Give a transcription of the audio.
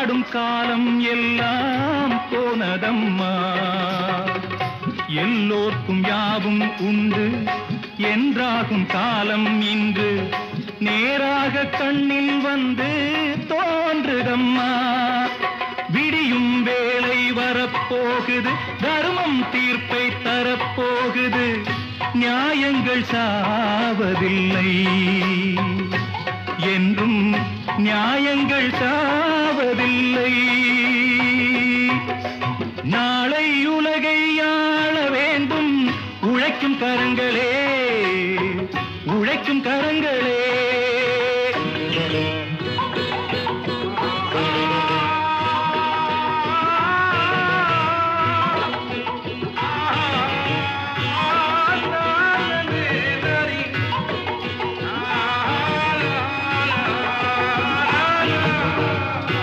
ஆடும் காலம் எல்லாம் போனதம்மா. எல்லோர்க்கும் யாவும் உண்டு என்றாகும் காலம் இன்று நேராக கண்ணில் வந்து தோன்றுதம்மா. விடியும் வேளை வரப்போகுது, தர்மம் தீர்ப்பை தரப்போகுது, நியாயங்கள் சாவதில்லை என்றும் நியாயங்கள் சாவதில்லை. நாளை உலகை ஆள வேண்டும் உழைக்கும் கரங்கள்